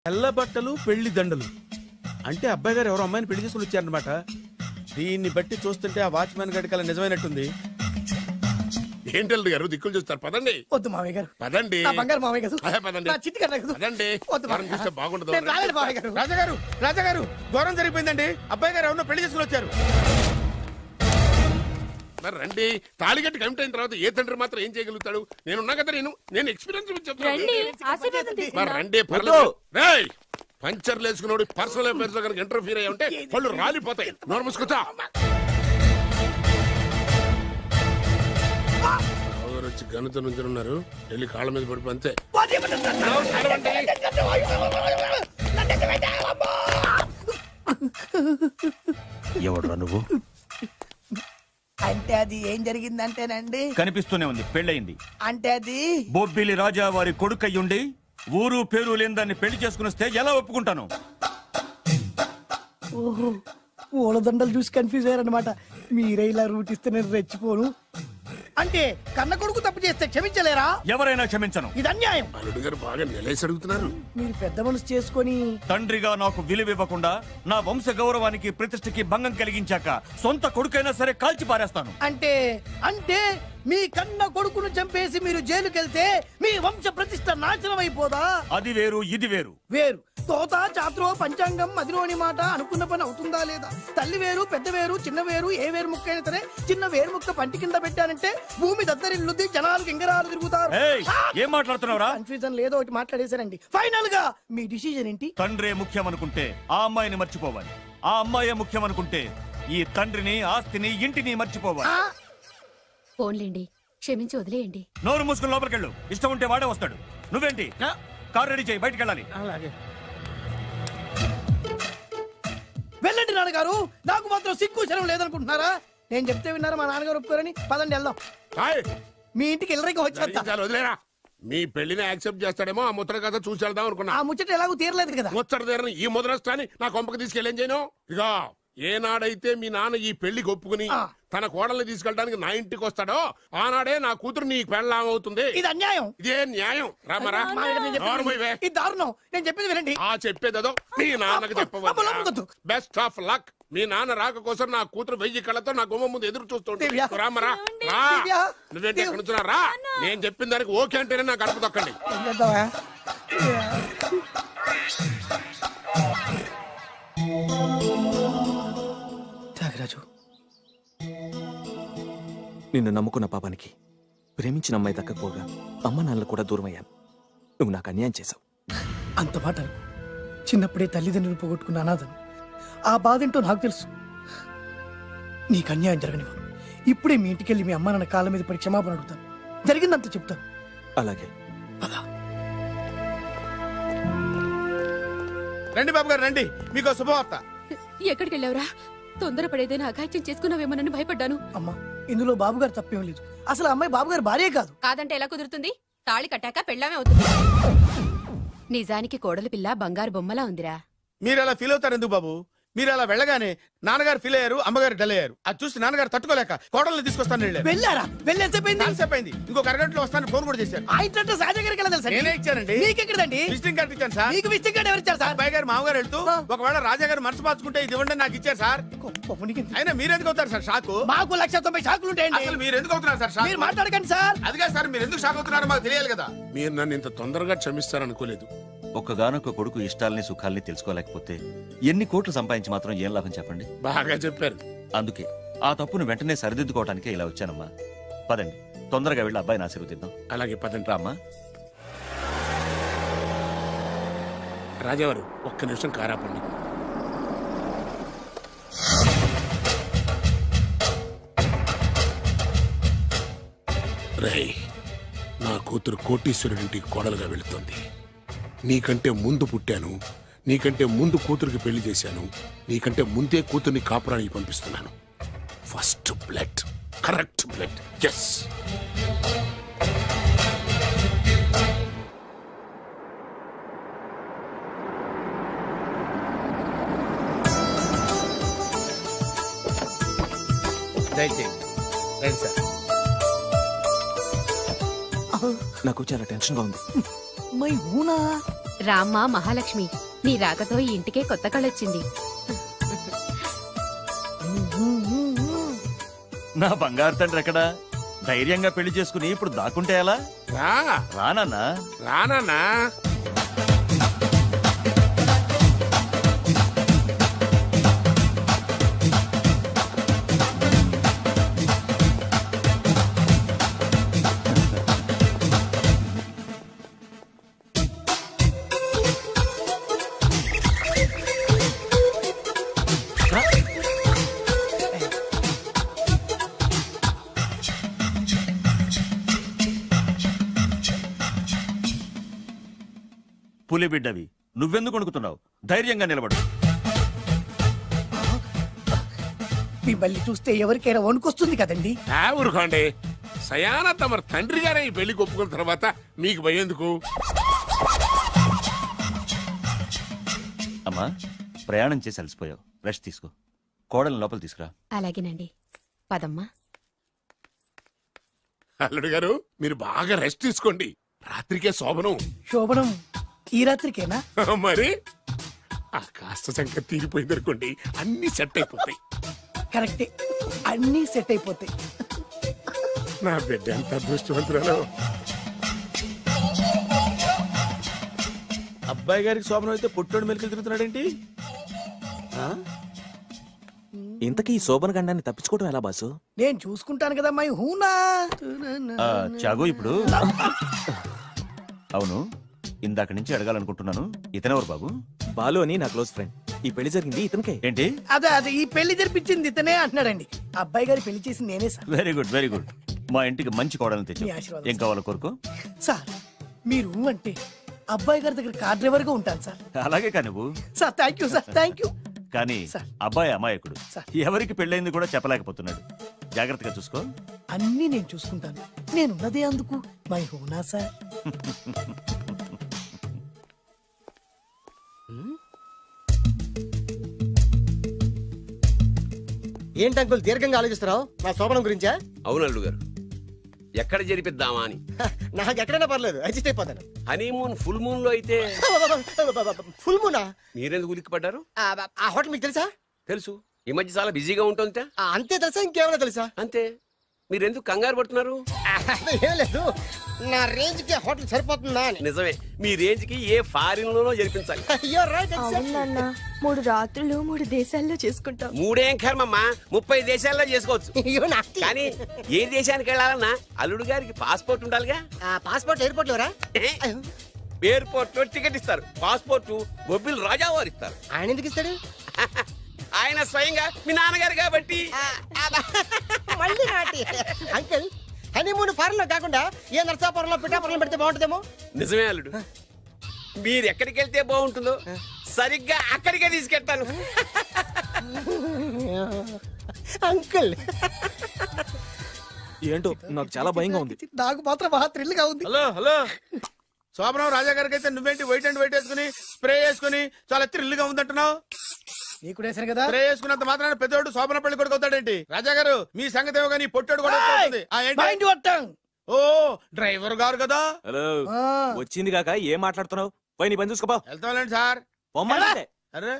తెల్ల బట్టలు పెళ్లి దండలు అంటే అబ్బాయి గారు ఎవరో అమ్మాయిని పెళ్లి చేసుకుని వచ్చారనమాట. దీన్ని బట్టి చూస్తుంటే ఆ వాచ్మెన్ గడి కల నిజమైనట్టుంది. ఏంటల్లుడు గారు దిక్కులు చూస్తారు? పదండి. వద్దు మామయ్య గారు, పదండి. బంగారు మామయ్య గారు, పదండి. నా చిట్టి కన్నా గారు. పదండి. చూస్తే బాగుండదు. రాజాగారు రాజాగారు ఘోరం జరిగిపోయిందండి. అబ్బాయి గారు ఎవరినో పెళ్లి చేసుకుని వచ్చారు. మరి రండి. తాళిగట్టి కమిట్ అయిన తర్వాత ఏ తండ్రి మాత్రం ఏం చేయగలుగుతాడు? నేనున్నా కదా, నేను ఎక్స్పీరియన్స్ చెప్తాను. మరి రండి, పర్లేదు. రేయ్, పంచర్లు వేసుకున్నాడు పర్సనల్ అఫైర్స్ లో కనుక ఇంటర్ఫీర్ అయ్యి ఉంటే వాళ్ళు రాలిపోతాయి. నోరు మూసుకొచ్చా. వచ్చి గనుత నుంచి ఉన్నారు. వెళ్ళి కాళ్ళ మీద పడిపో అంతే. ఎవడురా నువ్వు? అంటే అది ఏం జరిగిందంటేనండి, కనిపిస్తూనే ఉంది, పెళ్ళయింది. అంటే అది బొబ్బిలి రాజా వారి కొడుకయ్యుండి ఊరు పేరు లేని దాన్ని పెళ్లి చేసుకుని వస్తే ఎలా ఒప్పుకుంటాను? ఓహో, పూలదండలు చూసి కన్ఫ్యూజ్ అయ్యారనమాట. మీరే ఇలా రూట్ ఇస్తే నేను రెచ్చిపోను. అంటే కన్న కొడుకు తప్పు చేస్తే క్షమించలేరా? ఎవరైనా క్షమించను. ఇది అన్యాయం. అల్లుడు గారు బాగా నిలేసి అడుగుతున్నారు. మీరు పెద్ద మనసు చేసుకొని తండ్రిగా నాకు విలువివ్వకుండా నా వంశ గౌరవానికి ప్రతిష్టకి భంగం కలిగించాక సొంత కొడుకైనా సరే కాల్చి పారేస్తాను. అంటే అంటే మీ కన్న కొడుకును చంపేసి మీరు జైలుకెళ్తే మీ వంశ ప్రతిష్ట నాశనం అయిపోదా? అది వేరు, ఇది వేరు. వేరు. తోత చాత్రో పంచాంగం మదిలోని మాట అనుకున్న పని అవుతుందా లేదా? తల్లి వేరు, పెద్ద వేరు, చిన్న వేరు, ఏ వేరు ముక్క అయినా సరే చిన్న వేరు ముక్క పంటి కింద పెట్టానంటే భూమి దద్దరిల్లుద్ది, జనాలు గింగరాలు తిరుగుతారు. ఏం మాట్లాడుతున్నావురా? కన్ఫ్యూజన్ లేదో ఒకటి మాట్లాడేశారండి. ఫైనల్ గా మీ డిసిజన్ ఏంటి? తండ్రే ముఖ్యం అనుకుంటే ఆ అమ్మాయిని మర్చిపోవాలి. ఆ అమ్మాయే ముఖ్యం అనుకుంటే ఈ తండ్రిని, ఆస్తిని, ఇంటిని మర్చిపోవాలి. ఫోన్లేండి, క్షమించి వదిలేయండి. నోరు మూసుకుని లోపలికెళ్ళు. ఇష్టం ఉంటే వాడే వస్తాడు. నువ్వేంటి? కార్ రెడీ చేయి, బయటికి వెళ్ళాలి. అలాగే. వెళ్ళండి నాన్నగారు. నాకు మాత్రం సిగ్గు శరం లేదనుకుంటున్నారా? నేను చెప్తే విన్నారా? మా నాన్నగారు ఒప్పుకోరని. పదండి వెళ్దాం. మీ ఇంటికి వెళ్ళరికి వచ్చేస్తా. వదిలేరా. మీ పెళ్లిని యాక్సెప్ట్ చేస్తాడేమో ఆ ముద్ర కథ చూసి వెళ్దాం అనుకున్నా. ఆ ముచ్చట ఎలాగో తీరలేదు కదా. ముచ్చట తీరని ఈ ముద్రష్టాన్ని నా కొంపకి తీసుకెళ్ళేం చేయను. ఇక ఏనాడైతే మీ నాన్న ఈ పెళ్లికి ఒప్పుకుని తన కోడల్ని తీసుకెళ్ళడానికి నా ఇంటికి వస్తాడో ఆనాడే నా కూతురు నీ పెళ్ళాం అవుతుంది. ఇది అన్యాయం. ఇదే న్యాయం. రామరా, ఇది దారుణం. నేను చెప్పేది వినండి. ఆ చెప్పేదో మీ నాన్నకు చెప్పవచ్చు. Best of luck. మీ నాన్న రాక కోసం నా కూతురు 1000 కళ్ళతో నా గుమ్మ ముందు ఎదురు చూస్తుంటే రామరా, రా. నువ్వేంటి ఎక్కడ నుంచున్నా? రా. నేను చెప్పిన దానికి ఓకే అంటేనే నా గడప తొక్కండి. త్యాగరాజు, నిన్ను నమ్ముకున్న పాపానికి ప్రేమించిన అమ్మాయి దక్కకపోగా అమ్మ నాన్నలు కూడా దూరం అయ్యాను. నువ్వు నాకు అన్యాయం చేశావు. అంత మాట చిన్నప్పుడే తల్లిదండ్రులు పోగొట్టుకున్న అనాథను. ఆ బాధేంటో నాకు తెలుసు. నీకు అన్యాయం జరగనివ్వను. ఇప్పుడే మీ ఇంటికి వెళ్ళి మీ అమ్మ నాన్న కాళ్ళ మీద పడి క్షమాపణ అడుగుతాను. జరిగిందంత చెప్తాను. అలాగే. రండి బాబు గారు, రండి. మీకు శుభవార్త. ఎక్కడికి వెళ్ళావురా? తొందరపడేదైనా అఘాయిత్యం చేసుకున్నావేమోనని భయపడ్డాను. అమ్మా, ఇందులో బాబు గారు తప్పేం లేదు. అసలు అమ్మాయి బాబు గారు భార్యే కాదు. కాదంటే ఎలా కుదురుతుంది? తాళి కట్టాక పెళ్ళామే అవుతుంది. నిజానికి కోడలి పిల్ల బంగారు బొమ్మలా ఉందిరా. మీరు అలా ఫీల్ అవుతారు ఎందుకు బాబు? మీరు అలా వెళ్ళగానే నాన్నగారు ఫీల్ అయ్యారు, అమ్మగారు డల్ అయ్యారు. అది చూసి నాన్నగారు తట్టుకోలేక కోడల్ని తీసుకొస్తాను వెళ్ళారా? వెళ్ళేసేపోయింది. ఇంకొక అరగంటలో వస్తాను ఫోన్ కూడా చేశారు. నేనే ఇచ్చానండి. మీకెక్కడండి? విజిటింగ్ కార్డు ఇచ్చాను సార్. మీకు విజిటింగ్ కార్డు ఎవరు ఇచ్చారు సార్? అబ్బాయి గారు మామగారు వెళ్తూ ఒకవేళ రాజా గారు మనసు మార్చుకుంటే ఇది ఇవ్వండి నాకు ఇచ్చారు సార్. అయినా మీరు ఎందుకు అవుతారు సార్ షాక్? మాకు 190 షాకులు ఉంటాయండి. అసలు మీరు ఎందుకు అవుతున్నారు సార్ షాక్? మీరు మాట్లాడకండి సార్. అదిగా సార్, మీరు ఎందుకు షాక్ అవుతున్నారో మాకు తెలియాలి కదా. మీరు నన్ను ఇంత తొందరగా క్షమిస్తారనుకోలేదు. ఒక్కగానొక్క కొడుకు ఇష్టాలని సుఖాల్ని తెలుసుకోలేకపోతే ఎన్ని కోట్లు సంపాదించి మాత్రం ఏం లాభం చెప్పండి? బాగా చెప్పారు. అందుకే ఆ తప్పును వెంటనే సరిదిద్దుకోవడానికే ఇలా వచ్చానమ్మా. పదండి, తొందరగా వెళ్ళి అబ్బాయిని ఆశీర్వదిద్దాం. అలాగే పదండి. రామ్మా. రాజావారు ఒక్క నిమిషం కారాపండి. రేయ్, నా కూతురు కోటీశ్వరుడింటికి కోడలుగా వెళుతుంది. నీకంటే ముందు పుట్టాను, నీకంటే ముందు కూతురికి పెళ్లి చేశాను, నీకంటే ముందే కూతుర్ని కాపురానికి పంపిస్తున్నాను. First blood, correct blood. Yes. నాకు చాలా టెన్షన్ గా ఉంది. మై ఊనా రామ్మ మహాలక్ష్మి, నీ రాకతో ఈ ఇంటికే కొత్త కళొచ్చింది. నా బంగారు తండ్రి ఎక్కడా? ధైర్యంగా పెళ్లి చేసుకుని ఇప్పుడు దాక్కుంటే ఎలా? రానన్నా. రానా పులి బిడ్డవి, నువ్వెందుకు వణుకుతున్నావు? ధైర్యంగా నిలబడు. మిమ్మల్ని చూస్తే ఎవరికైనా వణుకొస్తుంది కదండి. ఊరుకోండి. సయానా తమ తండ్రి గారే ఈ పెళ్లి ఒప్పుకున్న తర్వాత మీకు భయందుకు? అమ్మా, ప్రయాణం చేసి అలసిపోయావు, రెస్ట్ తీసుకో. కోడలు లోపల తీసుకురా. అలాగేనండి, పదమ్మా. అల్లుడు గారు, మీరు బాగా రెస్ట్ తీసుకోండి. రాత్రికే శోభనం. శోభనం ఈ రాత్రికేనా? మరి ఆ కాస్త సంఖ్య తీరిపోయింది అనుకోండి, అన్ని సెట్ అయిపోతాయి. కరెక్టే, అన్నీ సెట్ అయిపోతాయి. నా బిడ్డ ఎంత అదృష్టవంతురాలు. అబ్బాయి గారికి శోభనం అయితే పుట్టోడు మెలికలు తిరుగుతున్నాడేంటి? ఇంతకీ ఈ శోభన గండాన్ని తప్పించుకోవడం ఎలా బాసు? నేను చూసుకుంటాను కదా మై హూనా. చాగు, ఇప్పుడు అవును, ఇందాక నుంచి అడగాలనుకుంటున్నాను, ఇతనెవరు బాబు? బాలు అని నా క్లోజ్ ఫ్రెండ్. ఈ పెళ్లి జరిగింది ఇతనికే. ఏంటి? అదే ఈ పెళ్లి జరిపించింది ఇతనే అంటున్నాడండి. అబ్బాయి గారి పెళ్లి చేసింది నేనే sir. Very good, very good. మా ఇంటికి మంచి కోడలను తెచ్చు. మీ ఆశీర్వాదం ఏం కావాలో కోరుకో. సార్ మీరు అంటే అబ్బాయి గారి దగ్గర కార్ డ్రైవర్ గా ఉంటాను సార్. అలాగే కానీ నువ్వు. Sir thank you sir, thank you. కానీ సార్. అబ్బాయి అమాయకుడు, సార్. ఎవరికి పెళ్ళైంది కూడా చెప్పలేకపోతున్నాడు. జాగ్రత్తగా చూసుకో. అన్నీ నేను చూసుకుంటాను, నేనున్నదే అందుకు మై హూనా సార్. ఏంటి అంకుల్ దీర్ఘంగా ఆలోచిస్తున్నావు? నా శోభనం గురించా? అవును అల్లు గారు, ఎక్కడ జరిపిద్దామా అని. నాకు ఎక్కడైనా పర్లేదు, అడ్జస్ట్ అయిపోతాను. హనీమూన్ ఫుల్ మూన్ లో అయితే. ఫుల్ మూనా? మీరెందుకు ఉలిక్కిపడ్డారు? ఆ హోటల్ మీకు తెలుసా? తెలుసు, ఈ మధ్య చాలా బిజీగా ఉంటుందిట. అంతే తెలుసా, ఇంకేమైనా తెలుసా? అంతే. మీరెందుకు కంగారు పడుతున్నారు? ఏం లేదు, నా రేంజ్ కి హోటల్ సరిపోతుందా అని. నిజమే, మీ రేంజ్ కి ఏ ఫారిన్ లోనో జరిపించాలి. అవునన్నా, 3 రాత్రులు 3 దేశాల్లో చేసుకుంటాం. 3 ఏం కర్మమ్మా, 30 దేశాల్లో చేసుకోవచ్చు. కానీ ఏ దేశానికి వెళ్ళాలన్నా అల్లుడు గారికి పాస్పోర్ట్ ఉండాలిగా. Passport airport LoRa? ఎయిర్పోర్ట్ లో టికెట్ ఇస్తారు, పాస్పోర్ట్ బొబ్బిల్ రాజా వారు ఇస్తారు. ఆయన ఎందుకు ఇస్తాడు? ఆయన స్వయంగా మీ నాన్నగారు కాబట్టి. మళ్ళీ నాటి అంకుల్, హనీమూన్ ఫారెన్ లో కాకుండా ఏ నర్సాపురంలో పిఠాపురంలో పెడితే బాగుంటుందేమో. నిజమే అల్లుడు, మీరు ఎక్కడికి వెళ్తే బాగుంటుందో సరిగ్గా అక్కడికే తీసుకెళ్తాను. అంకుల్ ఏంటో నాకు చాలా భయంగా ఉంది. నాకు మాత్రం బాగా థ్రిల్ గా ఉంది. హలో హలో, శోభనం రాజా గారికి అయితే నువ్వేంటి వైట్ అండ్ వైట్ వేసుకుని స్ప్రే వేసుకుని చాలా థ్రిల్ గా ఉందంటున్నావు? నీకు వేసాను కదా. స్ప్రే వేసుకున్నంత మాత్రాన పెద్దోడు శోభన పెళ్లి కొడుకు అవుతాడేంటి? రాజా గారు, మీ సంగతి ఏమో కానీ పొట్టోడు కూడా అవుతుంది. మైండ్ వట్టం. ఓ డ్రైవర్ గారు కదా. హలో, వచ్చింది కాక ఏం మాట్లాడుతున్నావు? పోయి నీ పని చూసుకోపో. వెళ్తాంలేండి సార్. పొమ్మంటే అరే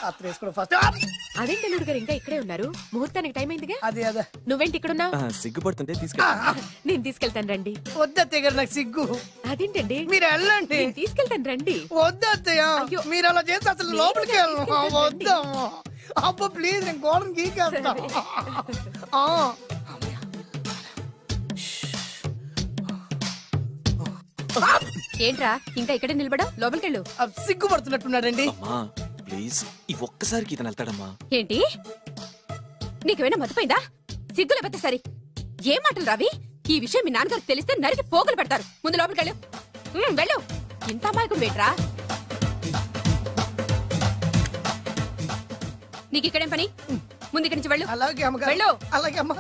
అత్ర వేసుకోవడం ఫస్ట్. అదేంటి అల్లుడు గారు ఇంకా ఇక్కడే ఉన్నారు? ముహూర్తానికి టైం అయిందిగా. అదే అదే, నువ్వేంటి ఇక్కడున్నావు? సిగ్గుపడుతుంటే తీసుకెళ్ళి. నేను తీసుకెళ్తాను రండి. వద్దత్తయ్య గారు, నాకు సిగ్గు. అదేంటండి? మీరు వెళ్ళండి. నేను తీసుకెళ్తాను రండి. వద్దత్తయ్య, అయ్యో. మీరు అలా చేస్తే అసలు లోపలికి వెళ్ళను. వద్దమ్మా, అబ్బా ప్లీజ్, నేను గోడను గీకేస్తా. ఏంట్రా ఇంకా ఇక్కడే నిలబడా? లోపలికెళ్ళు. సిగ్గుపడుతున్నట్టున్నాడండి. అమ్మా ప్లీజ్, ఈ ఒక్కసారికి ఇతను వెళ్తాడమ్మా. ఏంటి, నీకేమైనా మతిపోయిందా? సిగ్గు లేకపోతే సరి. ఏ మాటలు రావి? ఈ విషయం మీ నాన్నగారికి తెలిస్తే నరికి పోగులు పెడతారు. ముందు లోపలికెళ్ళు. వెళ్ళు. ఇంత అమాయకుడు వేట్రా? నీకు ఇక్కడేం పని? ముందు ఇక్కడి నుంచి వెళ్ళు. అలాగే అమ్మగారు. వెళ్ళు. అలాగే అమ్మా,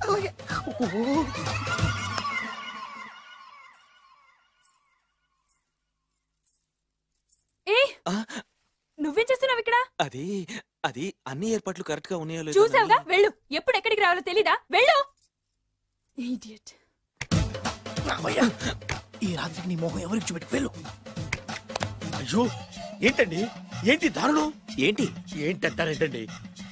అలాగే. నువ్వేం చేస్తున్నావు ఇక్కడ? అది అది అన్ని ఏర్పాట్లు కరెక్ట్ గా ఉన్నాయో లేదో చూసావుగా, వెళ్ళు. ఎప్పుడు ఎక్కడికి రావాలో తెలీదా? వెళ్ళు. Idiot. ఈ రాత్రికి నీ మొహం ఎవరికి చూపెట్టి వెళ్ళు. అయ్యో ఏంటండి, ఏంటి దారుణం? ఏంటి ఏంటంటారేంటండి?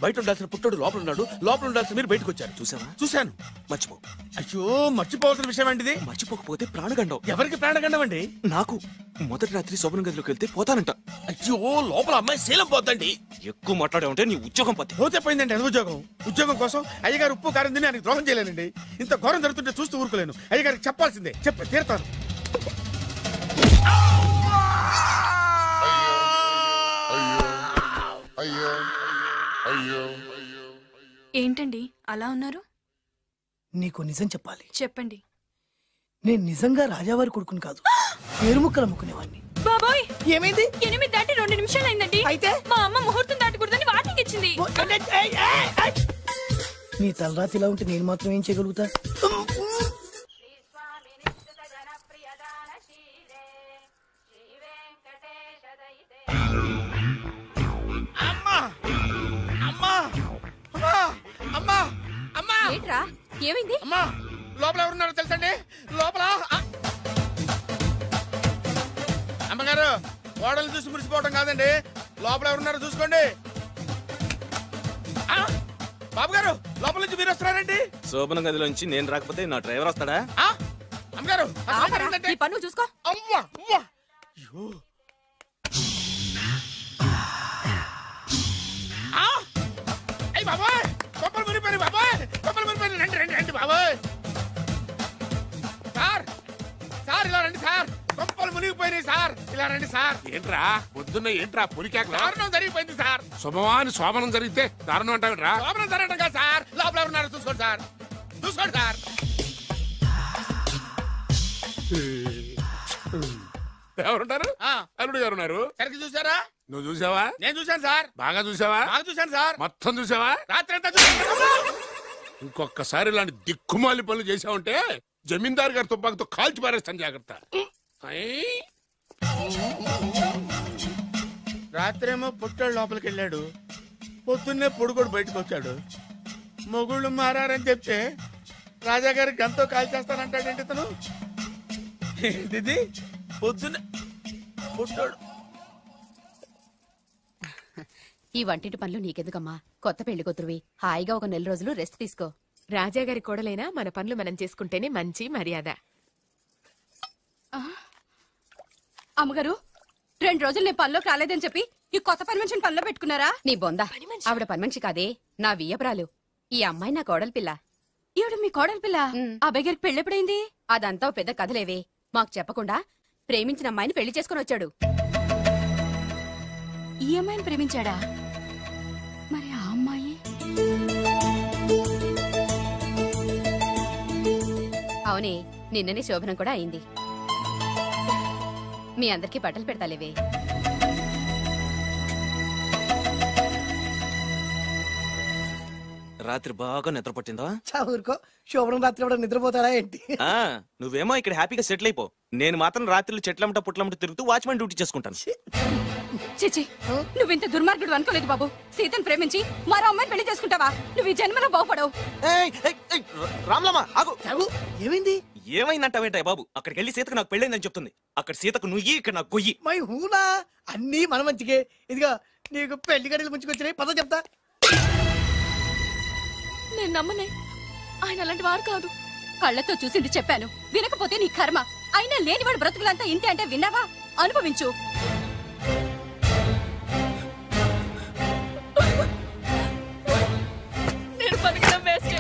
బయట ఉండాల్సిన పుట్టోడు లోపల ఉన్నాడు, లోపల ఉండాల్సిన మీరు బయటకు వచ్చారు. చూసావా? చూశాను. మర్చిపో. అయ్యో మర్చిపోవాల్సిన విషయం అండి ఇది. మర్చిపోకపోతే ప్రాణగండం. ఎవరికి ప్రాణగండం అండి? నాకు. మొదటి రాత్రి శోభనం గదిలోకి వెళ్తే పోతానంట. అయ్యో లోపల అమ్మాయి శీలం పోద్దండి. ఎక్కువ మాట్లాడే ఉంటే నీ ఉద్యోగం పోతే. పోతే పోయిందండి అది ఉద్యోగం. ఉద్యోగం కోసం అయ్యగారు ఉప్పు కారం తిని ఆయనకి ద్రోహం చేయలేనండి. ఇంత ఘోరం జరుగుతుంటే చూస్తూ ఊరుకోలేను. అయ్యగారికి చెప్పాల్సిందే, చెప్పి తీరుతాను. ఏంటండి అలా ఉన్నారు? నీకు నిజం చెప్పాలి. చెప్పండి. నేను నిజంగా రాజావారి కొడుకుని కాదు, పేరుముక్కలు అమ్ముకునేవాడిని. బాబోయ్ ఏమైంది? 8 దాటి 2 నిమిషాలు అయిందండి. అయితే మా అమ్మ ముహూర్తం దాటకూడదని వార్నింగ్ ఇచ్చింది. నీ తలరాతి ఇలా ఉంటే నేను మాత్రం ఏం చేయగలుగుతా? ఏంట్రా ఏమైంది? అమ్మా లోపల ఎవరున్నారో తెలుసండి? లోపల అమ్మగారు గోడలు చూసి మురిసిపోవడం కాదండి, లోపల ఎవరున్నారో చూసుకోండి. బాబు గారు లోపల నుంచి మీరు వస్తున్నారండి? శోభనం గదిలోంచి నేను రాకపోతే నా డ్రైవర్ వస్తాడా? అమ్మగారు ఈ పన్ను చూసుకో. అమ్మా అమ్మా అయ్యో అయ్యి బాబాయ్ కొప్పలు మునిపోయి బాబాయ్, కొప్పలు మునిపోయి. రండి రండి రండి బాబాయ్. సార్ సార్ ఇలా రండి సార్, కొప్పలు మునిగిపోయినాయి సార్, ఇలా రండి సార్. ఏంట్రా పొద్దున్న ఏంట్రా పులికేక? దారుణం జరిగిపోయింది సార్. శుభమాని శోభనం జరిగితే దారుణం అంటావురా? లోపల జరగడం కాదు సార్, లోపల ఎవరున్నారో చూసుకోండి సార్, చూసుకోండి సార్. ఎవరుంటారు? అల్లుడు గారు ఉన్నారు. సరిగ్గా చూసారా? నువ్వు చూసావా? నేను చూశాను సార్. బాగా చూసావా? బాగా చూశాను సార్. మొత్తం చూసావా? రాత్రి అంతా చూశాను. ఇంకొకసారి ఇలాంటి దిక్కుమాలి పనులు చేసావంటే జమీందారు గారి తుపాకుతో కాల్చి పారేస్తాను, జాగ్రత్త. రాత్రేమో పుట్టాడు లోపలికి వెళ్ళాడు, పొద్దున్నే పొడుగోడు బయటకు వచ్చాడు. మొగుళ్ళు మారని చెప్తే రాజాగారి గంతో కాల్ చేస్తానంటాడేంటి ఇతను? ఏంటిది పొద్దున్నే పుట్టాడు. ఈ వంటింటి పనులు నీకెందుకమ్మా? కొత్త పెళ్లి కూతురువి, హాయిగా ఒక 4 రోజులు రెస్ట్ తీసుకో. రాజాగారి కోడలైనా మన పనులు మనం చేసుకుంటేనే మంచి మర్యాద. అమ్మగారు 2 రోజులు నేను పనిలోకి రాలేదని చెప్పి ఈ కొత్త పని మనిషిని పనిలో పెట్టుకున్నారా? నీ బొంద. ఆవిడ పని మనిషి కాదే, నా వియ్యపురాలు. ఈ అమ్మాయి నా కోడలి పిల్ల. ఈవిడ మీ కోడలి పిల్ల? అబ్బాయి గారికి పెళ్ళెప్పుడైంది? అదంతా పెద్ద కథలేవే, మాకు చెప్పకుండా ప్రేమించిన అమ్మాయిని పెళ్లి చేసుకుని వచ్చాడు. ఈ అమ్మాయిని ప్రేమించాడా? మరి ఆ అమ్మాయి? అవునే, నిన్ననే శోభనం కూడా అయింది. మీ అందరికీ బట్టలు పెడతాలేవే. రాత్రి బాగా నిద్ర పట్టిందా? ఊరుకో, శోభనం రాత్రి కూడా నిద్రపోతారా ఏంటి? నువ్వేమో ఇక్కడ హ్యాపీగా సెటిల్ అయిపో. నేను మాత్రం రాత్రులు చెట్లమ్మట పుట్లమ్మట తిరుగుతూ వాచ్మెన్ డ్యూటీ చేసుకుంటాను. చిచి, నువ్వింత దుర్మార్గుడు అనుకోలేదు బాబు. సీతను ప్రేమించి మరో అమ్మాయిని పెళ్లి చేసుకుంటావా? నువ్వు ఈ జన్మలో బాగుపడవు. రామ్లమ్మ ఆగు. ఏమైంది? ఏమైందంటావేంటాయి బాబు? అక్కడికి వెళ్ళి సీతకు నాకు పెళ్ళైందని చెప్తుంది. అక్కడ సీతకు నుయ్యి, ఇక్కడ నాకు కొయ్యి. మై హూనా, అన్నీ మన మంచికే. ఇదిగా నీకు పెళ్లి గడిలు ముంచుకొచ్చినాయి, పద చెప్తా. నేను నమ్మనే, ఆయన అలాంటి వారు కాదు. కళ్ళతో చూసింది చెప్పాను, వినకపోతే నీ కర్మ. అయినా లేనివాడు బ్రతుకులంతా ఇంతే అంటే విన్నావా? అనుభవించు. నేను బతకడం వేస్ట్,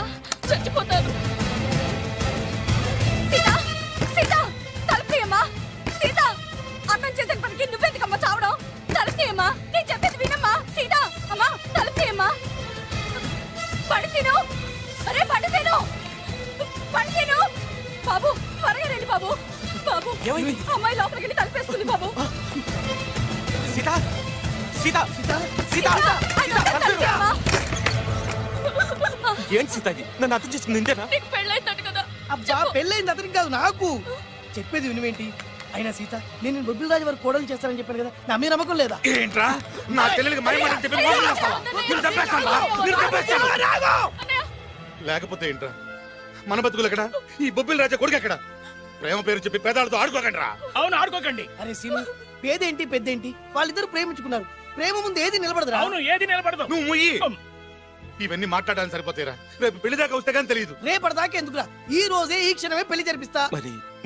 చచ్చిపోతాను. సీత, సీత, తలుపుతీయమ్మా. సీత, అన్నం చేసిన పనికి నువ్వెందుకమ్మా చావడం? తలుపుతీయమ్మా, నేను చెప్పేది వినమ్మా. సీత, అమ్మా తలుపుతీయమ్మా. పడితేను, అరే పడితేను, పడితేను. బాబు త్వరగా రండి బాబు. బాబు అమ్మాయి లోపలికి వెళ్ళి తలుపేస్తుంది బాబు. సీత, సీత, సీత, ఏంటి సీత ఇది? నన్ను అర్థం చేసుకుంది ఇంతేనా? నీకు పెళ్ళైందట కదా? అబ్బా పెళ్ళైంది అతనికి కాదు, నాకు. చెప్పేది వినువేంటి? అయినా సీత, నేను బొబ్బిల్ రాజు వారు కోడలు చేస్తానని చెప్పాను కదా, నా మీద నమ్మకం లేదా? ఏంట్రా నా చెల్లెలికి మయమని చెప్పి మోసం చేస్తావా? నిన్ను చంపేస్తావా? నిన్ను చంపేస్తావా? లేకపోతే ఏంట్రా మన బతుకులు ఎక్కడ? ఈ బొబ్బిల్ రాజా కొడుకు ఎక్కడ? ప్రేమ పేరు చెప్పి పేదాలతో ఆడుకోకండి రా. అవును ఆడుకోకండి. అరే సీను, పేదేంటి పెద్దేంటి, వాళ్ళిద్దరు ప్రేమించుకున్నారు. ప్రేమ ముందు ఏది నిలబడదురా. అవును, ఏది నిలబడదు. నువ్వు ముయ్యి. ఇవన్నీ మాట్లాడడానికి సరిపోతాయిరా. రేపు పెళ్లి దాకా వస్తే కానీ తెలియదు. రేపటిదాకా ఎందుకురా, ఈ రోజే ఈ క్షణమే పెళ్లి జరిపిస్తా.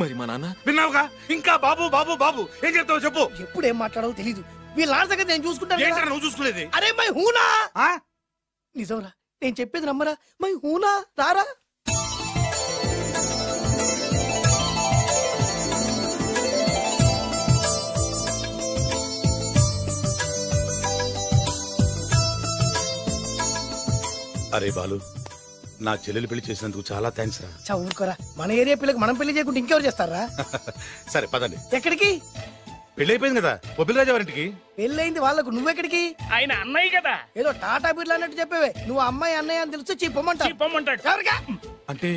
మరి మా నాన్న విన్నావుగా, ఇంకా బాబు బాబు బాబు ఏం చెప్తావు చెప్పు. ఎప్పుడు ఏం మాట్లాడవో తెలీదు. వీళ్ళ నాన్న సంగతి నేను చూసుకుంటాను. ఏంటన్నా నువ్వు చూసుకునేది? అరే మై హూనా. నిజంరా, నేను చెప్పేది నమ్మరా. మై హూనా, రారా. అరే బాలు, నా చెల్లెలు పెళ్లి చేసినందుకు చాలా థ్యాంక్స్ రా. చదువుకోరా, మన ఏరియా పిల్లకి మనం పెళ్లి చేయకుండా ఇంకెవరు చేస్తారా? సరే పదండి. ఎక్కడికి? పెళ్లి అయిపోయింది కదా బొబ్బిలిరాజా వారింటికి. పెళ్ళైంది వాళ్ళకు, నువ్వెక్కడికి? ఆయన అన్నయ్య కదా. ఏదో టాటా బిర్లా అన్నట్టు చెప్పేవే. నువ్వు అమ్మాయి అన్నయ్య అని తెలిస్తే చెప్పమంటాడు. అంటే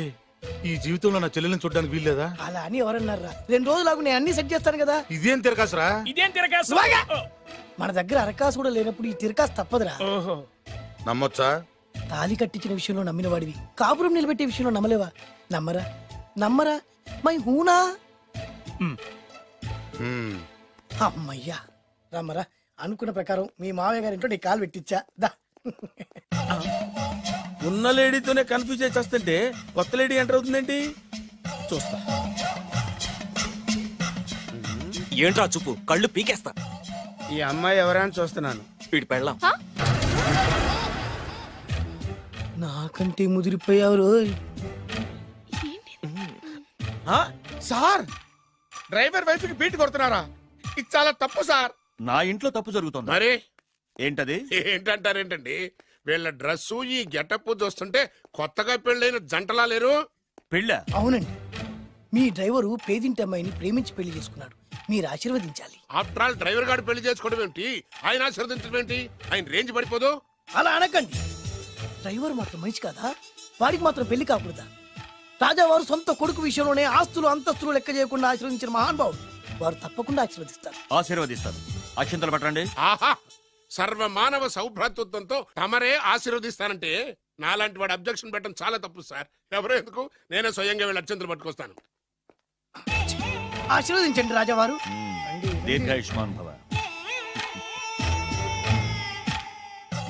ఈ జీవితంలో నా చెల్లెలను చూడడానికి వీల్లేదా? అలా అని ఎవరన్నారా? 2 రోజులకు నేను అన్ని సెట్ చేస్తాను కదా. ఇదేం తిరకాసురా? ఇదేం తిరకాసు? మన దగ్గర అరకాసు కూడా లేనప్పుడు ఈ తిరకాసు తప్పదురా. నమ్మొచ్చా? తాలి కట్టించిన విషయంలో నమ్మిన వాడివి, కాపురం నిలబెట్టే విషయంలో నమ్మలేవా? నమ్మరా నమ్మరా మై హూనా. అమ్మయ్యా, రమ్మరా. అనుకున్న ప్రకారం మీ మావయ్య గారింట్లో నీ కాలు పెట్టించా. దా. ఉన్న లేడీతోనే కన్ఫ్యూజ్ చేసి వస్తుంటే కొత్త లేడీ ఎంటర్ అవుతుందేంటి? చూస్తా. ఏంట్రా చూపు, కళ్ళు పీకేస్తా. ఈ అమ్మాయి ఎవరా అని చూస్తున్నాను. వీడి పెళ్ళాం. నాకంటే ముదిరిపోయావు రోయ్. సార్, డ్రైవర్ వైఫ్ కి బీట్ కొడుతున్నారా? ఇది చాలా తప్పు సార్. నా ఇంట్లో తప్పు జరుగుతుంది. మరి ఏంటది? ఏంటంటారేంటండి? వీళ్ళ డ్రెస్సు ఈ గెటప్ చూస్తుంటే కొత్తగా పెళ్ళైన జంటలా లేరు. పెళ్ళా? అవునండి, మీ డ్రైవరు పేదింటి అమ్మాయిని ప్రేమించి పెళ్లి చేసుకున్నాడు. మీరు ఆశీర్వదించాలి. ఆఫ్టర్ ఆల్ డ్రైవర్ గారు పెళ్లి చేసుకోవడం ఏంటి, ఆయన ఆశీర్వదించడం ఏంటి? ఆయన రేంజ్ పడిపోదు. అలా అనకండి. డ్రైవర్ మాత్రం మనిషి కాదా? వాడికి మాత్రం పెళ్లి కాకూడదా? రాజావారు సొంత కొడుకు విషయంలోనే ఆస్తులు అంతస్తులు లెక్క చేయకుండా ఆశీర్వదించిన మహానుభావుడు. వారు తప్పకుండా ఆశీర్వదిస్తారు. ఆశీర్వదిస్తారు. అక్షంతలు పట్టండి. ఆహా, సర్వ మానవ సౌభ్రాతృత్వంతో తమరే ఆశీర్వదిస్తానంటే నాలాంటి వాడు అబ్జెక్షన్ పెట్టడం చాలా తప్పు సార్. ఎవరో ఎందుకు, నేనే స్వయంగా వీళ్ళ అక్షంతలు పట్టుకొస్తాను. ఆశీర్వదించండి రాజావారు. దీర్ఘాయుష్మాన్ భవ.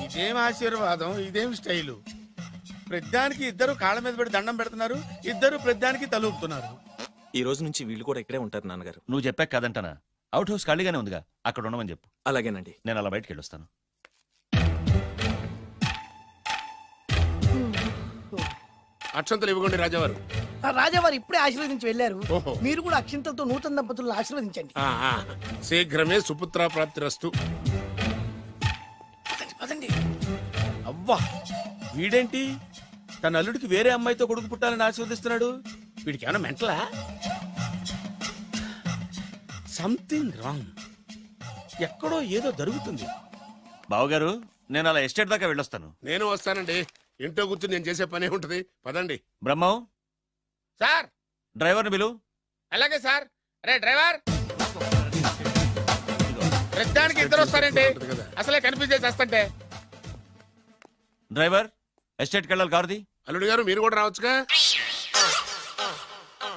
ఇదేం ఆశీర్వాదం, ఇదేం స్టైలు? ప్రతిదానికి ఇద్దరు కాళ్ళ మీద పెట్టి దండం పెడుతున్నారు, ఇద్దరు ప్రతిదానికి తలూపుతున్నారు. ఈ రోజు నుంచి వీళ్ళు కూడా ఇక్కడే ఉంటారు నాన్నగారు. నువ్వు చెప్పాక కాదంటానా? అవుట్ హౌస్ ఖాళీగానే ఉందిగా, అక్కడ ఉండమని చెప్పు. అలాగేనండి. నేను అలా బయటకు వెళ్ళొస్తాను. అక్షంతలు ఇవ్వకండి రాజావారు. రాజావారు ఇప్పుడే ఆశీర్వదించి వెళ్ళారు. మీరు కూడా అక్షింతలతో నూతన దంపతులను ఆశీర్వదించండి. శీఘ్రమే సుపుత్ర ప్రాప్తి రస్తు. అవ్వా, వీడేంటి తన అల్లుడికి వేరే అమ్మాయితో కొడుకు పుట్టాలని ఆశీర్వదిస్తున్నాడు? వీడికి ఏమైనా మెంటలా? Something wrong. ఎక్కడో ఏదో జరుగుతుంది. బావగారు, నేను అలా ఎస్టేట్ దాకా వెళ్ళొస్తాను. నేను వస్తానండి. ఇంట్లో కూర్చుని నేను చేసే పనే ఉంటది. పదండి. బ్రహ్మం సార్, డ్రైవర్ని పిలు. అలాగే సార్. రే డ్రైవర్, ప్రతిదానికి ఇద్దరు వస్తారండి. అసలే కన్ఫ్యూజ్ చేసి వస్తుంటే. డ్రైవర్, ఎస్టేట్కి వెళ్ళాలి, కారుది. అల్లుడు గారు మీరు కూడా రావచ్చుగా.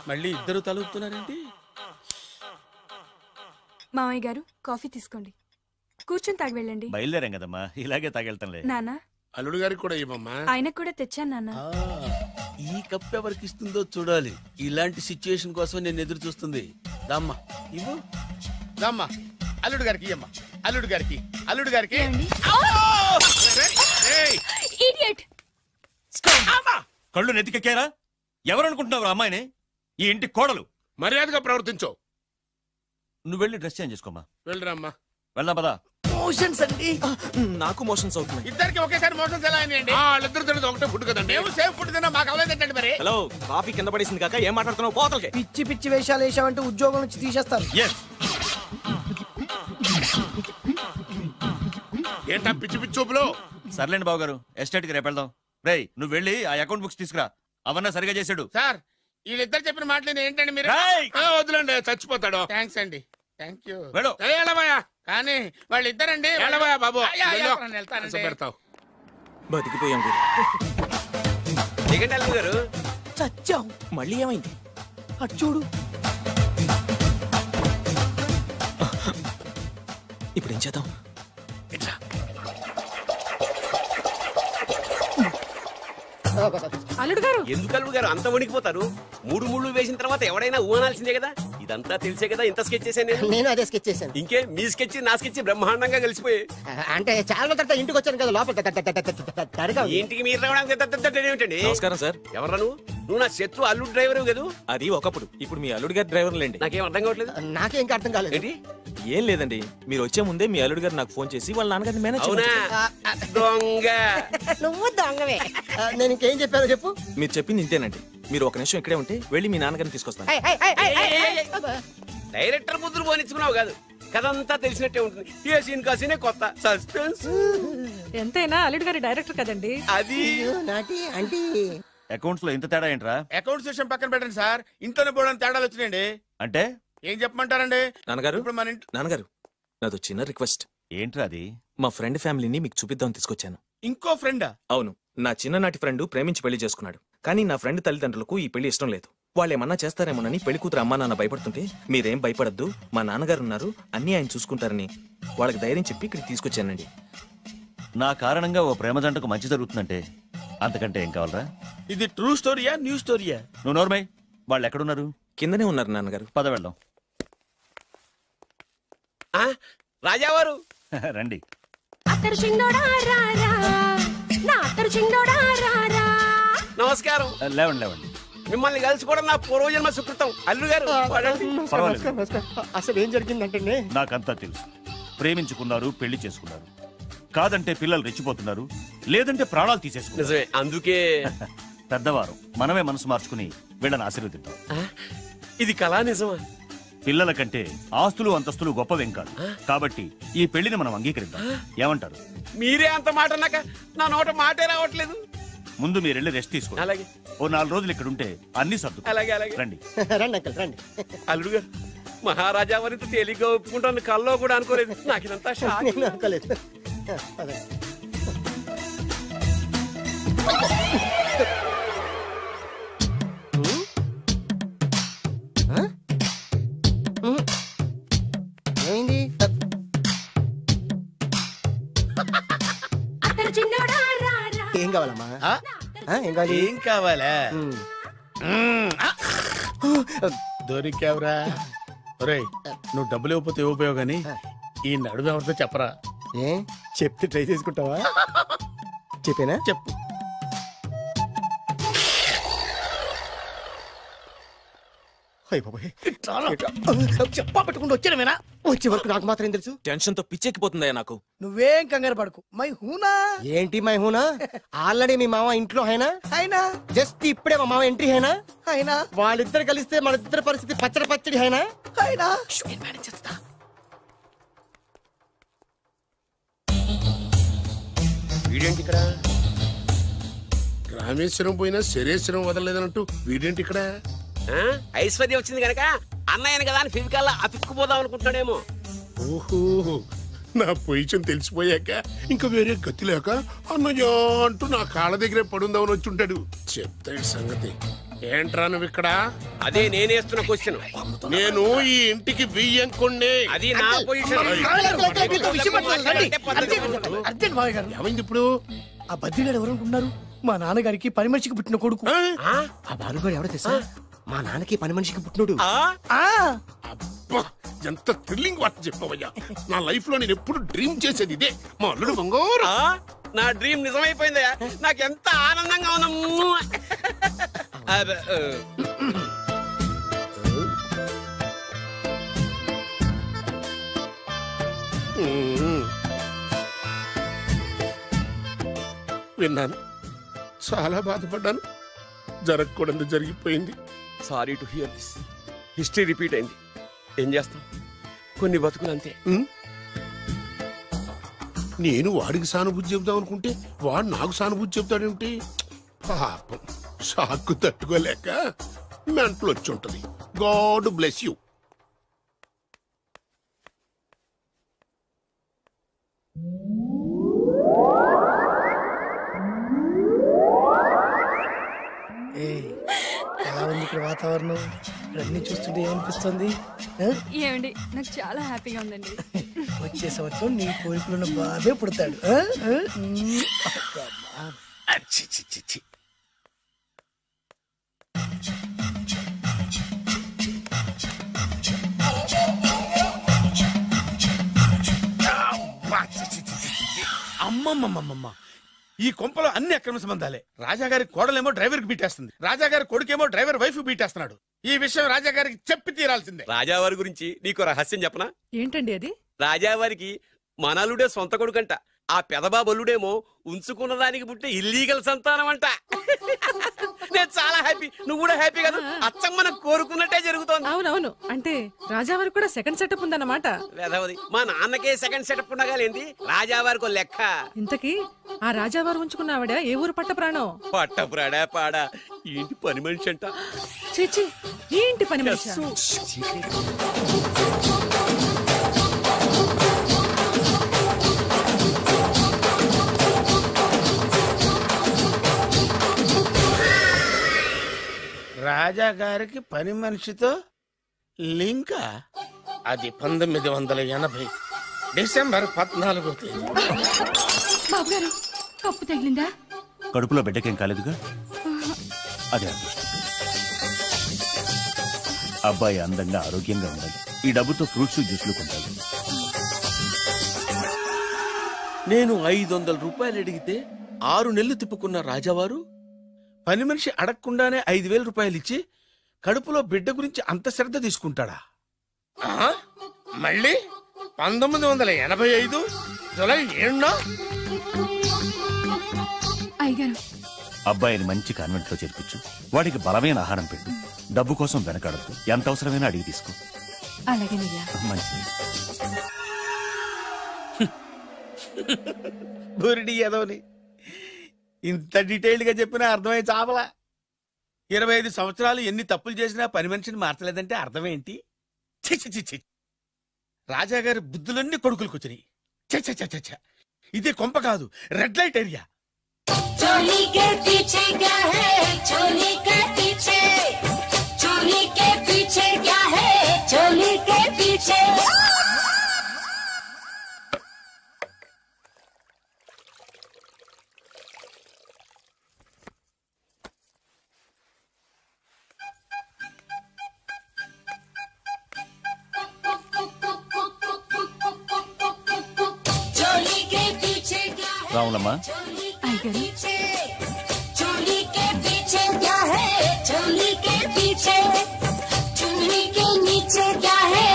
మళ్ళీ ఇద్దరు తలుపుతున్నారేంటి? మామయ్య గారు, కాఫీ తీసుకోండి. కూర్చొని తాగి వెళ్ళండి. బయలుదేరాం కదమ్మా, ఇలాగే తాగెళ్తానులే. నాన్న, అల్లుడు గారికి కూడా ఇవ్వమ్మా. ఆయనకు కూడా తెచ్చాను నాన్న. ఈ కప్ ఎవరికి ఇస్తుందో చూడాలి. ఇలాంటి సిచ్యుయేషన్ కోసం నేను ఎదురు చూస్తుంది. దామ్మా ఇవ్వు, దామ్మా. అల్లుడు గారికి ఇయ్యమ్మా. అల్లుడు గారికి, అల్లుడు గారికి. కళ్ళు నెత్తికెక్కారా? ఎవరనుకుంటున్నావు అమ్మాయిని? ఈ ఇంటి కోడలు. మర్యాదగా ప్రవర్తించో. నువ్వు వెళ్ళి డ్రెస్ చేంజ్ చేసుకోమ్మా. వెళ్ళరమ్మా. వెళ్దాం పదా. మోషన్స్ అండి. నాకు మోషన్స్ అవుతున్నాయి. ఇద్దరికి ఒకేసారి మోషన్స్ ఎలా అయినాయండి? వాళ్ళిద్దరు తినదు ఒకటే ఫుడ్ కదండి. మేము సేఫ్ ఫుడ్ తిన్నా, మాకు అవలేదండి. మరి హలో, కాఫీ కింద పడేసింది కాక ఏం మాట్లాడుతున్నావు? పోతలకి. పిచ్చి పిచ్చి వేషాలు వేసావంటే ఉద్యోగం నుంచి తీసేస్తారు. ఏంటా పిచ్చి పిచ్చి చూపులు? సర్లేండి బావగారు, ఎస్టేట్కి రేపు వెళ్దాం. రేయ్, నువ్వు వెళ్ళి ఆ అకౌంట్ బుక్స్ తీసుకురా. అవన్నా సరిగా చేశాడు. సార్, వీళ్ళిద్దరు చెప్పిన మాటలు ఏంటండి మీరు? వద్దులండి, చచ్చిపోతాడు. థ్యాంక్స్ అండి, థ్యాంక్ యూ. వెళ్ళు. కానీ వాళ్ళిద్దరండి. బాబు పెడతావు. బతికిపోయాం దిగండి అల్లుడు గారు. చచ్చాం. మళ్ళీ ఏమైంది? అటు చూడు. ఇప్పుడు ఏం చేద్దాం? అల్లుడు గారు ఎందుకు అల్లుడు గారు అంత వణికిపోతారు? మూడు ముళ్ళు వేసిన తర్వాత ఎవడైనా ఊనాల్సిందే కదా. ఇదంతా తెలిసే కదా ఇంత స్కెచ్ చేశాను నేను అదే స్కెచ్ చేశాను. ఇంకే మీ స్కెచ్ నా స్కెచ్ బ్రహ్మాండంగా కలిసిపోయి. అంటే చాలా తర్వాత ఇంటికి వచ్చాను కదా, లోపల ఇంటికి మీరు రావడానికి ఏమిటండి? నమస్కారం సార్. ఎవరా నువ్వు? నా శత్రు అల్లుడు డ్రైవర్ కదా. అది ఒకప్పుడు, ఇప్పుడు మీ అల్లుడు గారి డ్రైవర్ లేండి. నాకేం అర్థం కావట్లేదు. నాకే ఇంకా అర్థం కాలేదు. ఏంటి? ఏం లేదండి, మీరు వచ్చే ముందే మీ అల్లుడు గారు నాకు ఫోన్ చేసి వాళ్ళ నాన్నగారిని మేనేజ్ అవునా? దొంగ. నువ్వు దొంగవే. నేను ఇంకేం చెప్పానో చెప్పు. మీరు చెప్పింది ఇంతేనండి. మీరు ఒక నిమిషం ఇక్కడే ఉంటే వెళ్ళి మీ నాన్నగారిని తీసుకొస్తాను. డైరెక్టర్ బుద్ధులు పోనిచ్చుకున్నావు కాదు, కథంతా తెలిసినట్టే ఉంటుంది. ఏ సీన్ కా సీనే కొత్త సస్పెన్స్. ఎంతైనా అల్లుడు గారి డైరెక్టర్ కదండి. అది అకౌంట్స్ లో ఇంత తేడా ఏంట్రా? అకౌంట్స్ విషయం పక్కన పెట్టండి సార్, ఇంట్లోనే పోవడానికి తేడాలు వచ్చినాయండి. అంటే ఏం చెప్పమంటారండి? నాన్నగారు, ఇప్పుడు మన ఇంట్లో నాన్నగారు నాదో చిన్న రిక్వెస్ట్. ఏంట్రా అది? మా ఫ్రెండ్ ఫ్యామిలీని మీకు చూపిద్దాం తీసుకొచ్చాను. ఇంకో ఫ్రెండా? అవును, నా చిన్ననాటి ఫ్రెండ్ ప్రేమించి పెళ్లి చేసుకున్నాడు. కానీ నా ఫ్రెండ్ తల్లిదండ్రులకు ఈ పెళ్లి ఇష్టం లేదు. వాళ్ళు ఏమన్నా చేస్తారేమోనని పెళ్లి కూతురు అమ్మా నాన్న భయపడుతుంటే, మీరేం భయపడద్దు, మా నాన్నగారు ఉన్నారు, అన్నీ ఆయన చూసుకుంటారని వాళ్ళకి ధైర్యం చెప్పి ఇక్కడికి తీసుకొచ్చానండి. నా కారణంగా ఓ ప్రేమ జంటకు మంచి జరుగుతుందంటే అంతకంటే ఏం కావాలరా? ఇది ట్రూ స్టోరీయా న్యూ స్టోరీయా? నువ్వు నోర్మై. వాళ్ళు ఎక్కడున్నారు? కిందనే ఉన్నారు నాన్నగారు. పద వెళ్దాం. రాజావారు రండి. నమస్కారం. లేవండి లేవండి. మిమ్మల్ని కలుసుకోవడం నా పూర్వజన్మ సుకృతం. అల్లుడు గారు అసలు ఏం జరిగిందంటే నాకంతా తెలుసు. ప్రేమించుకున్నారు, పెళ్లి చేసుకున్నారు. కాదంటే పిల్లలు రెచ్చిపోతున్నారు, లేదంటే ప్రాణాలు తీసేసుకున్నారు. నిజమే, అందుకే పెద్దవారు మనమే మనసు మార్చుకుని వీళ్ళని ఆశీర్వదిద్దాం. ఇది కళా నిజమా? పిల్లల కంటే ఆస్తులు అంతస్తులు గొప్పవేం కాదు. కాబట్టి ఈ పెళ్లిని మనం అంగీకరిద్దాం. ఏమంటారు? మీరే అంత మాట అన్నాక నా నోట మాటే రావట్లేదు. ముందు మీరు వెళ్ళి రెస్ట్ తీసుకోండి. అలాగే. ఓ 4 రోజులు ఇక్కడ ఉంటే అన్ని సర్దు. అలాగే అలాగే. రండి రండి అంకల్ రండి. అల్లుడు గారు, మహారాజా వారితో తేలిగ్గా ఒప్పుకుంటాను కల్లో కూడా అనుకోలేదు. నాకు ఇదంతా షాక్. నేను అనుకోలేదు. ఏమైంది? ఏం కావాలమ్మా? ఏం కావాలి? ఏం కావాలా? దొరికావురా. ఒరేయ్, నువ్వు డబ్బులు ఇవ్వకపోతే ఇవ్వబోయావు గానీ ఈ నడుము ఎవరితో చెప్పరా. ఏ చెప్తే ట్రై చేసుకుంటావా? చెప్పేనా? చెప్పు. చెప్పా పెట్టుకుంటూ వచ్చానేనా? వచ్చే వరకు నాకు మాత్రం తెలుసు. టెన్షన్ తో పిచ్చెక్కిపోతుందయ్యా నాకు. నువ్వేం కంగారు పడకు. మై హూనా. ఏంటి మై హూనా? ఆల్రెడీ మీ మామ ఇంట్లో అయినా అయినా జస్ట్ ఇప్పుడే మా మామ ఎంట్రీ అయినా అయినా వాళ్ళిద్దరు కలిస్తే మన ఇద్దరు పరిస్థితి పచ్చడి పచ్చడి అయినా అయినా వీడేంటి ఇక్కడ? రామేశ్వరం పోయినా శరేశ్వరం వదలలేదన్నట్టు వీడేంటి ఇక్కడ? ఐశ్వర్య వచ్చింది కనుక అన్నయ్యను కదా అని ఫిజికల్ అతుక్కుపోదాం అనుకుంటున్నాడేమో. ఓహో, నా పొజిషన్ తెలిసిపోయాక ఇంకా వేరే గతి లేక అన్నయ్య అంటూ నా కాళ్ళ దగ్గరే పడుందామని వచ్చి ఉంటాడు. చెప్తాడు సంగతి. ఏంట్రా నువ్వు ఇక్కడ? అదే నేనేస్తున్న క్వశ్చన్. నేను ఈ ఇంటికి బియ్యంకొండే. అది నా పొజిషన్. ఏమైంది ఇప్పుడు? ఆ బద్రిగాడు ఎవరు అనుకుంటున్నారు? మా నాన్నగారికి పని మనిషికి పుట్టిన కొడుకు. ఆ బాలుగాడు ఎవడో తెలుసా? మా నాన్నకి పని మనిషికి పుట్టినోడు. అబ్బా, ఎంత థ్రిల్లింగ్ వార్త చెప్పవయ్యా. నా లైఫ్ లో నేను ఎప్పుడు డ్రీమ్ చేసేది ఇదే. మా అల్లుడు బంగారు. నా డ్రీమ్ నిజమైపోయిందయ్యా. నాకు ఎంత ఆనందంగా ఉన్నా. విన్నాను, చాలా బాధపడ్డాను. జరగకూడదు జరిగిపోయింది. Sorry to hear this. History repeat అయింది. ఏం చేస్తాం, కొన్ని బతుకులు అంతే. నేను వాడికి సానుభూతి చెబుదాం అనుకుంటే వాడు నాకు సానుభూతి చెబుతాడేమిటి? పాపం, షాక్కు తట్టుకోలేక మెంటలు వచ్చి ఉంటది. God bless you. ఎలా ఉంది వాతావరణం ఇవన్నీ చూస్తుంటే ఏమనిపిస్తుంది? ఏమండి నాకు చాలా హ్యాపీగా ఉందండి. వచ్చే సంవత్సరం నీ కోరికలున్న బాబే పుడతాడు. అమ్మమ్మమ్మమ్మ, ఈ కొంపలో అన్ని అక్రమ సంబంధాలే. రాజాగారి కోడలేమో డ్రైవర్ కి బీటేస్తుంది, రాజాగారి కొడుకేమో డ్రైవర్ వైఫ్ బీటేస్తున్నాడు. ఈ విషయం రాజాగారికి చెప్పి తీరాల్సిందే. రాజావారి గురించి నీకు రహస్యం చెప్పనా? ఏంటండి అది? రాజావారికి మనలుడే సొంత కొడుకంట. ఆ పెదబాబల్లుడేమో ఉంచుకున్న దానికి పుట్టే ఇల్లీగల్ సంతానం అంట. నేను చాలా హ్యాపీ, నువ్వు కూడా హ్యాపీ కదా? అచ్చం మనం కోరుకున్నట్టే జరుగుతోంది. అవునవును, అంటే రాజావారికి కూడా సెకండ్ సెటప్ ఉందన్నమాట. వేదవది, మా నాన్నకే సెకండ్ సెటప్ ఉండగాలేంది, రాజావారికి లెక్క. ఇంతకీ ఆ రాజావారు ఉంచుకున్న ఆవిడ ఏ ఊరు పట్ట ప్రాణం? పట్ట ప్రాడా పాడా ఏంటి పని మనిషి అంట. చీచి, ఏంటి పని మనిషి? రాజాగారికి పని మనిషితో లింకా? అది 1980 డిసెంబర్ 14వ తేదీ. బాబు గారు, కప్పు తగిలిందా? కడుపులో బిడ్డకేం కాలేదుగా? అదే అదృష్టం. అబ్బాయి అందంగా ఆరోగ్యంగా ఉండాలి. ఈ డబ్బుతో ఫ్రూట్స్ జ్యూస్లు కొంటాడు. నేను 500 రూపాయలు అడిగితే 6 నెలలు తిప్పుకున్న రాజావారు పని మనిషి అడగకుండానే 5,000 రూపాయలు ఇచ్చి కడుపులో బిడ్డ గురించి అంత శ్రద్ధ తీసుకుంటాడా? మళ్ళీ 1985 జూలై 7న అయ్యగారు, అబ్బాయిని మంచి కాన్వెంట్ లో చేర్పించు. వాడికి బలమైన ఆహారం పెట్టు. డబ్బు కోసం వెనకాడద్దు. ఎంత అవసరమైనా అడిగి తీసుకో. అలాగేనయ్యా. మంచిది. బురిడి ఏదోని ఇంత డీటెయిల్డ్ గా చెప్పినా అర్థమై చాపలా. 25 సంవత్సరాలు ఎన్ని తప్పులు చేసినా పని మనిషిని మార్చలేదంటే అర్థమేంటి? రాజాగారి బుద్ధులన్నీ కొడుకులకు వచ్చినాయి. ఇది కొంప కాదు, రెడ్ లైట్ ఏరియా. चोली के पीछे क्या है? चोली के पीछे, चोली के पीछे क्या है? चोली के पीछे. चोली के पीछे क्या है? రావులమ్మా, चोली के पीछे क्या है? चोली के पीछे, चुन्नी के नीचे क्या है?